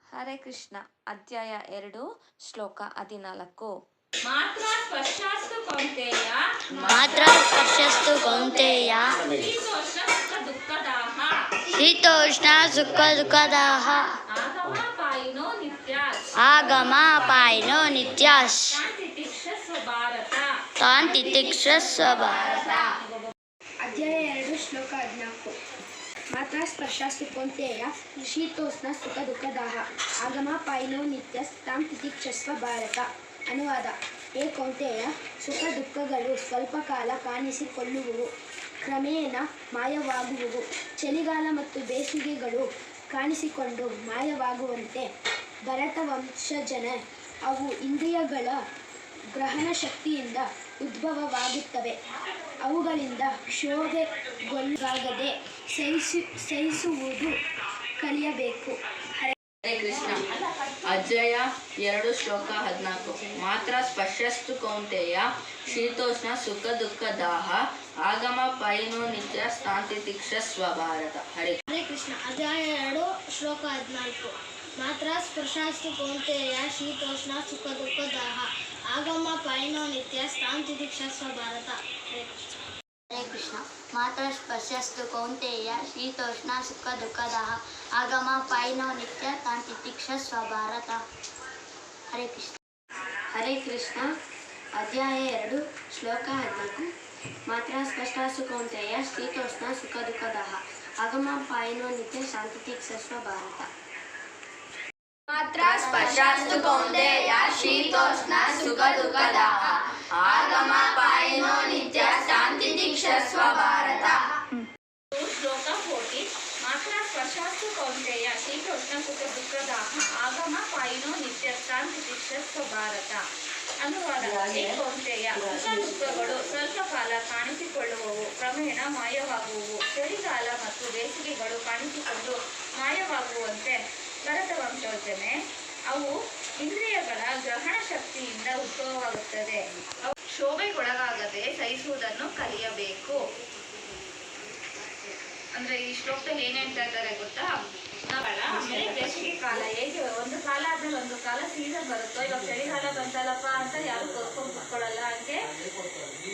ಹರೇ ಕೃಷ್ಣ. ಅಧ್ಯಾಯ 2 ಶ್ಲೋಕ 14. ಮಾತ್ರ ಸ್ಪರ್ಶಾಸ್ತು ಕೌಂತೆಯ ಶೀತೋಷ್ಣ ಸುಖ ದುಃಖದಾಹ ಆಗಮಾಪಾಯಿನೋ ನಿತ್ಯಾಸ್ ತಾನ್ ತಿತಿಕ್ಷಸ್ವ ಭಾರತ. ಅಧ್ಯಾಯ 2 ಶ್ಲೋಕ 14. ಮಾತ್ರ ಸ್ಪರ್ಶಾಸ್ತು ಕೌಂತೆಯ ಶೀತೋಷ್ಣ ಸುಖ ದುಃಖದಾಹ ಆಗಮಾಪಾಯಿನೋ ನಿತ್ಯಸ್ ತಾಂ ತಿತಿಕ್ಷಸ್ವ ಭಾರತ. ಅನುವಾದ. ಏ ಕೌಂತೆಯ, ಸುಖ ದುಃಖಗಳು ಸ್ವಲ್ಪ ಕಾಲ ಕಾಣಿಸಿಕೊಳ್ಳುವುವು, ಕ್ರಮೇಣ ಮಾಯವಾಗುವುವು. ಚಳಿಗಾಲ ಮತ್ತು ಬೇಸಿಗೆಗಳು ಕಾಣಿಸಿಕೊಂಡು ಮಾಯವಾಗುವಂತೆ ಭರತ ವಂಶಜನ ಅವು ಇಂದ್ರಿಯಗಳ ಗ್ರಹಣ ಶಕ್ತಿಯಿಂದ ಉದ್ಭವವಾಗುತ್ತವೆ. ಅವುಗಳಿಂದ ಕ್ಷೋಭೆಗೊಳಗಾಗದೆ ಸಹಿಸುವುದು ಕಲಿಯಬೇಕು. ಹರೇ ಕೃಷ್ಣ. ಅಧ್ಯಾಯ 2 ಶ್ಲೋಕ 14. ಮಾತ್ರ ಸ್ಪರ್ಶಸ್ತು ಕೌಂತೆಯ ಶೀತೋಷ್ಣ ಸುಖ ದುಃಖ ದಾಹ ಆಗಮಾಪಾಯಿನೋ ನಿತ್ಯ ಸ್ಥಾಂತಿತಿಕ್ಷಸ್ವ ಭಾರತ. ಹರೇ ಕೃಷ್ಣ. ಅಧ್ಯಾಯ 2 ಶ್ಲೋಕ 14. ಮಾತ್ರ ಸ್ಪರ್ಶಾಸ್ತು ಕೌಂತೆಯ ಶೀತೋಷ್ಣ ಸುಖ ದುಃಖ ದಾಹ ಆಗಮಾಪಾಯಿನೋ ನಿತ್ಯ ಸ್ಥಾಂತಿತಿಕ್ಷಸ್ವ ಭಾರತ. ಹರೇ ಕೃಷ್ಣ. ಮಾತ್ರ ಸ್ಪರ್ಶಸ್ತು ಕೌಂತೆಯ ಶೀತೋಷ್ಣ ಸುಖ ದುಃಖದಾಹ ಆಗಮಾಪಾಯಿನೋ ನಿತ್ಯ ತಾನ್ ತಿತಿಕ್ಷಸ್ವ ಭಾರತ. ಹರೇ ಕೃಷ್ಣ. ಹರೇ ಕೃಷ್ಣ. ಅಧ್ಯಾಯ 2 ಶ್ಲೋಕ 14. ಮಾತ್ರ ಸ್ಪರ್ಶಾಸ್ತು ಕೌಂತೆಯ ಶೀತೋಷ್ಣ ಸುಖ ದುಃಖದಾಹ ಆಗಮಾಪಾಯಿನೋ ನಿತ್ಯ ಶಾಂತಿತಿಕ್ಷಸ್ವ ಭಾರತ. ಮಾತ್ರ ಸ್ಪರ್ಶಾಸ್ತು ಕೌಂತೆಯ ಶೀತೋಷ್ಣ ಸುಖ ದುಃಖದಾಹ ಆಗಮಾಪಾಯಿನೋ ನಿತ್ಯ ಶಾಂತಿತಿಕ್ಷಸ್ವ ಭಾರತ. ಶ್ಲೋಕ 14. ಮಾತ್ರ ಸ್ಪರ್ಶಾಸ್ತು ಕೌಂತೆಯ ಶೀತೋಷ್ಣ ಸುಖ ದುಃಖದಾಹ ಆಗಮಾಪಾಯಿನೋ ನಿತ್ಯ ಸ್ಥಾಂತಿತಿಕ್ಷಸ್ವ ಭಾರತ. ಅನುವಾದ. ಏ ಕೌಂತೆಯ, ಸುಖ ದುಃಖಗಳು ಸ್ವಲ್ಪ ಕಾಲ ಕಾಣಿಸಿಕೊಳ್ಳುವವು, ಕ್ರಮೇಣ ಮಾಯವಾಗುವುವು. ಚಳಿಗಾಲ ಮತ್ತು ಬೇಸಿಗೆಗಳು ಕಾಣಿಸಿಕೊಂಡು ಮಾಯವಾಗುವಂತೆ ಭರತ ವಂಶೋಜನೆ ಅವು ಇಂದ್ರಿಯಗಳ ಗ್ರಹಣ ಶಕ್ತಿಯಿಂದ ಉದ್ಭವವಾಗುತ್ತದೆ. ಅವು ಕ್ಷೋಭೆಗೊಳಗಾಗದೆ ಸಹಿಸುವುದನ್ನು ಕಲಿಯಬೇಕು. ಅಂದ್ರೆ ಈ ಶ್ಲೋಕದಲ್ಲಿ ಏನ್ ಹೇಳ್ತಾ ಇದ್ದಾರೆ ಗೊತ್ತಾ? ಅಂದ್ರೆ ಬೇಸಿಗೆ ಕಾಲ ಹೇಗೆ ಒಂದು ಕಾಲ ಆದ್ಮೇಲೆ ಒಂದು ಕಾಲ ಸೀಸನ್ ಬರುತ್ತೋ, ಇವಾಗ ಚಳಿಗಾಲ ಬಂತಲ್ಲಪ್ಪ ಅಂತ ಯಾರು ತೋರ್ಸ್ಕೊಂಡ್ ಕುತ್ಕೊಳ್ಳಲ್ಲ. ಹಂಗೆ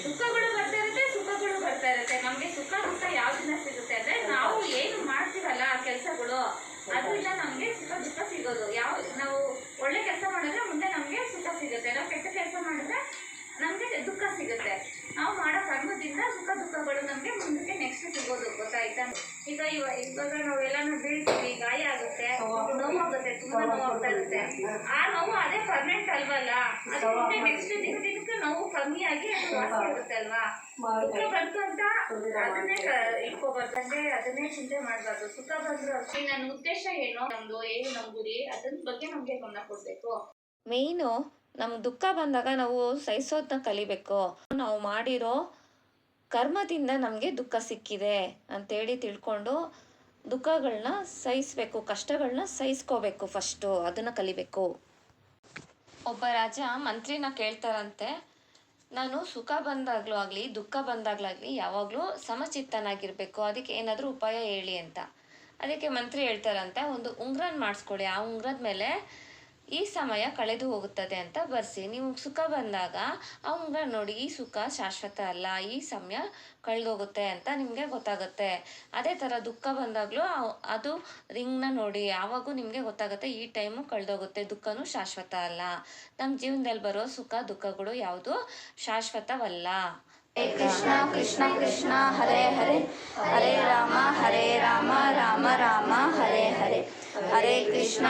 ದುಃಖಗಳು ಬರ್ತಾ ಇರುತ್ತೆ, ಸುಖಗಳು ಬರ್ತಾ ಇರುತ್ತೆ. ನಮ್ಗೆ ಸುಖ ದುಃಖ ಯಾವ್ದನ್ನ ಸಿಗುತ್ತೆ ಅಂದ್ರೆ ನಾವು ಏನು ಮಾಡ್ತೀವಲ್ಲ ಆ ಕೆಲಸಗಳು, ಅದರಿಂದ ನಮ್ಗೆ ಸುಖ ದುಃಖ ಸಿಗೋದು. ನಾವು ಒಳ್ಳೆ ಕೆಲಸ ಮಾಡಿದ್ರೆ ಮುಂದೆ ನಮ್ಗೆ ಸುಖ ಸಿಗುತ್ತೆ, ನಾವು ಕೆಟ್ಟ ಕೆಲಸ ಮಾಡಿದ್ರೆ ನಮ್ಗೆ ದುಃಖ ಸಿಗುತ್ತೆ. ನಾವು ಮಾಡೋ ಕರ್ಮದಿಂದ ಸುಖ ದುಃಖಗಳು ನಮ್ಗೆ ಮುಂದಕ್ಕೆ ನೆಕ್ಸ್ಟ್ ಸಿಗೋದು. ಗೊತ್ತಾಯ್ತಾ? ಇವಾಗ ನಾವೆಲ್ಲಾನು ಬೀಳ್ತೀವಿ, ಗಾಯ ಆಗುತ್ತೆ, ನೋವಾಗುತ್ತೆ, ತುಂಬಾ ನೋವಾಗ್ತಾ ಇರುತ್ತೆ. ಆ ನೋವು ಅದೇ ಪರ್ಮನೆಂಟ್ ಅಲ್ವಲ್ಲ, ಅದು ಮುಂದೆ ನೆಕ್ಸ್ಟ್ ದಿನಕ್ಕೆ ನೋವು ಕಮ್ಮಿಯಾಗಿ ಅದು ವಾಸಿ ಆಗುತ್ತೆ ಅಲ್ವಾ. ಸುಖ ಬಂತು ಅಂತ ಅದನ್ನೇ ಇಟ್ಕೋಬಾರ್ದು, ಅದನ್ನೇ ಚಿಂತೆ ಮಾಡ್ಬಾರ್ದು. ಸುಖ ಬಂದ್ರು ಅಷ್ಟೇ. ನನ್ನ ಉದ್ದೇಶ ಏನು, ಏನು ನಮ್ ಗುರಿ, ಅದ್ರ ಬಗ್ಗೆ ನಮ್ಗೆ ಗಮನ ಕೊಡ್ಬೇಕು. ಮೇಯ್ನು ನಮ್ಗೆ ದುಃಖ ಬಂದಾಗ ನಾವು ಸಹಿಸೋದನ್ನ ಕಲಿಬೇಕು. ನಾವು ಮಾಡಿರೋ ಕರ್ಮದಿಂದ ನಮಗೆ ದುಃಖ ಸಿಕ್ಕಿದೆ ಅಂತೇಳಿ ತಿಳ್ಕೊಂಡು ದುಃಖಗಳನ್ನ ಸಹಿಸ್ಬೇಕು, ಕಷ್ಟಗಳನ್ನ ಸಹಿಸ್ಕೋಬೇಕು. ಫಸ್ಟು ಅದನ್ನು ಕಲಿಬೇಕು. ಒಬ್ಬ ರಾಜ ಮಂತ್ರಿನ ಕೇಳ್ತಾರಂತೆ, ನಾನು ಸುಖ ಬಂದಾಗ್ಲೂ ಆಗಲಿ ದುಃಖ ಬಂದಾಗ್ಲಾಗಲಿ ಯಾವಾಗಲೂ ಸಮಚಿತ್ತನಾಗಿರಬೇಕು, ಅದಕ್ಕೆ ಏನಾದರೂ ಉಪಾಯ ಹೇಳಿ ಅಂತ. ಅದಕ್ಕೆ ಮಂತ್ರಿ ಹೇಳ್ತಾರಂತೆ, ಒಂದು ಉಂಗ್ರನ ಮಾಡಿಸ್ಕೊಳ್ಳಿ, ಆ ಉಂಗ್ರದ ಮೇಲೆ ಈ ಸಮಯ ಕಳೆದು ಹೋಗುತ್ತದೆ ಅಂತ ಬರ್ಸಿ. ನೀವು ಸುಖ ಬಂದಾಗ ಆ ಉಂಗ್ರ ನೋಡಿ, ಈ ಸುಖ ಶಾಶ್ವತ ಅಲ್ಲ, ಈ ಸಮಯ ಕಳೆದೋಗುತ್ತೆ ಅಂತ ನಿಮಗೆ ಗೊತ್ತಾಗುತ್ತೆ. ಅದೇ ಥರ ದುಃಖ ಬಂದಾಗಲೂ ಅದು ರಿಂಗ್ನ ನೋಡಿ, ಆವಾಗೂ ನಿಮಗೆ ಗೊತ್ತಾಗುತ್ತೆ ಈ ಟೈಮು ಕಳೆದೋಗುತ್ತೆ, ದುಃಖನೂ ಶಾಶ್ವತ ಅಲ್ಲ. ನಮ್ಮ ಜೀವನದಲ್ಲಿ ಬರೋ ಸುಖ ದುಃಖಗಳು ಯಾವುದು ಶಾಶ್ವತವಲ್ಲ. ಹರೇ ಕೃಷ್ಣ ಕೃಷ್ಣ ಕೃಷ್ಣ ಹರೇ ಹರೇ, ಹರೇ ರಾಮ ರಾಮ ರಾಮ ಹರೇ ಹರೇ. ಹರೇ ಕೃಷ್ಣ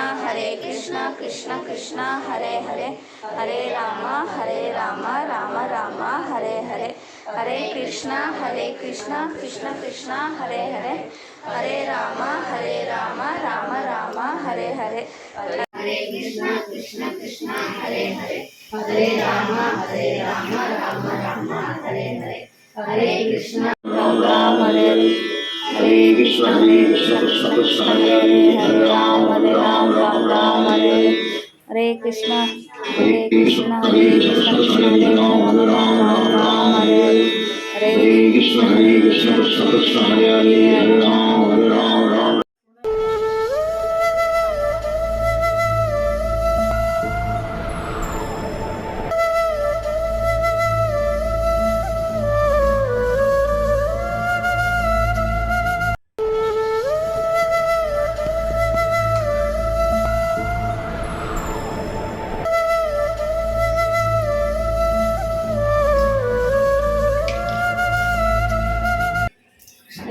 ಕೃಷ್ಣ ಕೃಷ್ಣ ಹರೇ ಹರೇ, ಹರೇ ರಾಮ ರಾಮ ರಾಮ ಹರೇ ಹರೇ. ಹರೇ ಕೃಷ್ಣ ಕೃಷ್ಣ ಕೃಷ್ಣ ಹರೇ ಹರೇ, ಹರೇ ರಾಮ ರಾಮ ರಾಮ ಹರೇ ಹರೇ. ಹರೇ ಕೃಷ್ಣ ಕೃಷ್ಣ ಹರೇ ಹರೇ, ಹರೇ ರಾಮ ರಾಮ ರಾಮ ಹರೇ ಹರೇ. ಹರೇ ಕೃಷ್ಣ ರಾಮ ಹರೇ ಹರೇ, ಹರೇ ಕೃಷ್ಣ ಕೃಷ್ಣ ಕೃಷ್ಣ ಹರೇ ಹರೇ, ಹರೇ ರಾಮ ರಾಮ ಹರೇ ಹರೇ. ಹರೇ ಕೃಷ್ಣ ಕೃಷ್ಣ ಕೃಷ್ಣ ಹರೇ ರಾಮ ರಾಮ ಹರೇ ಹರೇ. Hare Krishna Krishna Krishna Hare Hare Hare Ram Ram.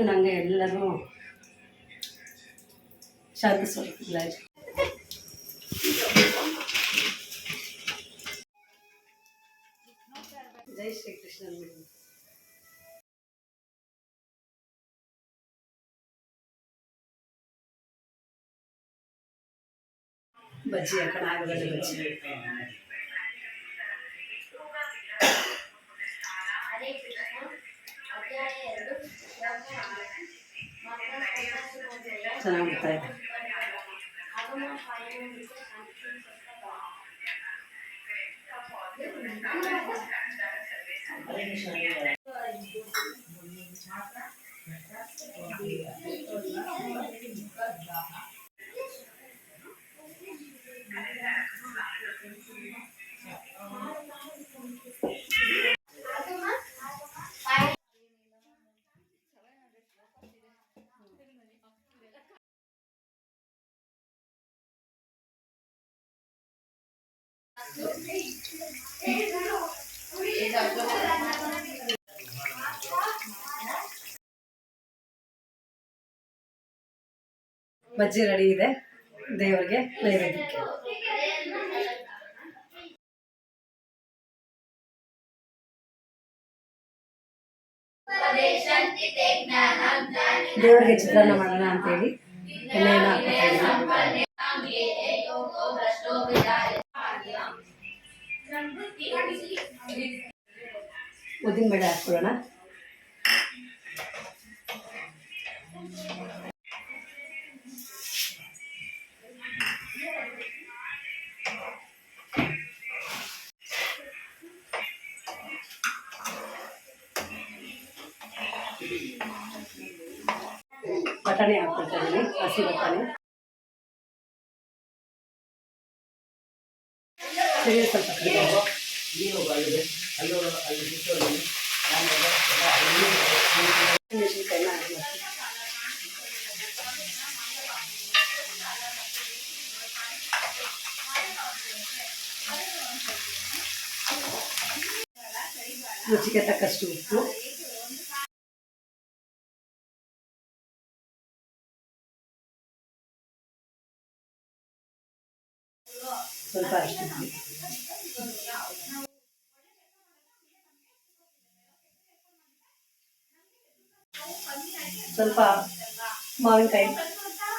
ನಂಗೆ ಎಲ್ಲರೂ ಶಾಂತಿ ಸ್ವರೂಪಿಲ್ಲ. ಜೈ ಶ್ರೀ ಕೃಷ್ಣ. ಬಜ್ಜಿ ಹಾಕೋಣ, ಆಲೂಗಡ್ಡೆ ಬಜ್ಜಿ. ಚೆನ್ನಾಗಿ ಬರ್ತಾ ಇದೆ. ಬಜ್ಜಿ ರೆಡಿ ಇದೆ ದೇವರಿಗೆ ನೈವೇದ್ಯಕ್ಕೆ. ದೇವರಿಗೆ ಚಿತ್ರಾನ್ನ ಮಾಡೋಣ ಅಂತೇಳಿ ಎಣ್ಣೆಯನ್ನು ಹಾಕ್ತಾ ಇದ್ದೀನಿ. ಉದ್ದಿನಬೇಳೆ ಹಾಕ್ಕೊಳ್ಳೋಣ. ಬಟಾಣಿ ಹಾಕ್ಕೊಳ್ತಾ ಇದ್ದೀನಿ, ಹಸಿ ಬಟಾಣಿ. ಸ್ವಲ್ಪ ಮೆಣಸಿನ್ಕಾಯಿನ ಹಾಕಿ ರುಚಿಗೆ ತಕ್ಕಷ್ಟು ಉಪ್ಪು, ಸ್ವಲ್ಪ ಅರಿಶಿನ, ಸ್ವಲ್ಪ ಮಾವಿನಕಾಯಿ,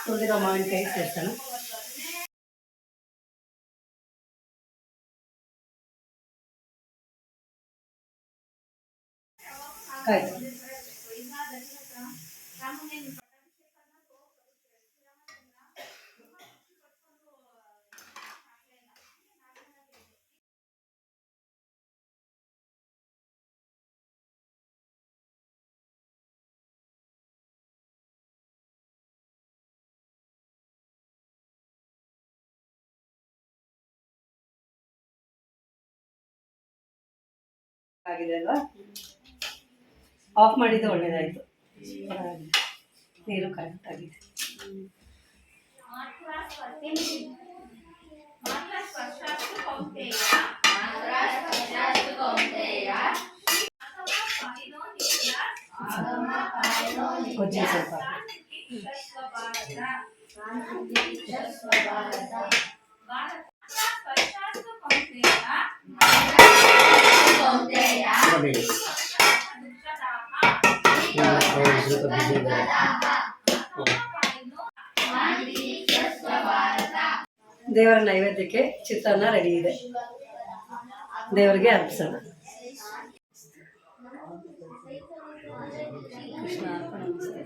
ತುರಿದಿರೋ ಮಾವಿನಕಾಯಿ ಸೇರ್ಸೋಣ. ಕಾಯಿ ಆಗಿದೆ ಅಲ್ವಾ? ಆಫ್ ಮಾಡಿದ್ದು ಒಳ್ಳೇದಾಯಿತು. ನೀರು ಕರೆಕ್ಟ್ ಆಗಿದೆ. ಗೊಜ್ಜಿ ಸ್ವಲ್ಪ ದೇವರ ನೈವೇದ್ಯಕ್ಕೆ ಚಿತ್ರಾನ್ನ ರೆಡಿ ಇದೆ. ದೇವರಿಗೆ ಅರ್ಪಿಸೋಣ. ಕೃಷ್ಣ ನಮಸ್ತೆ.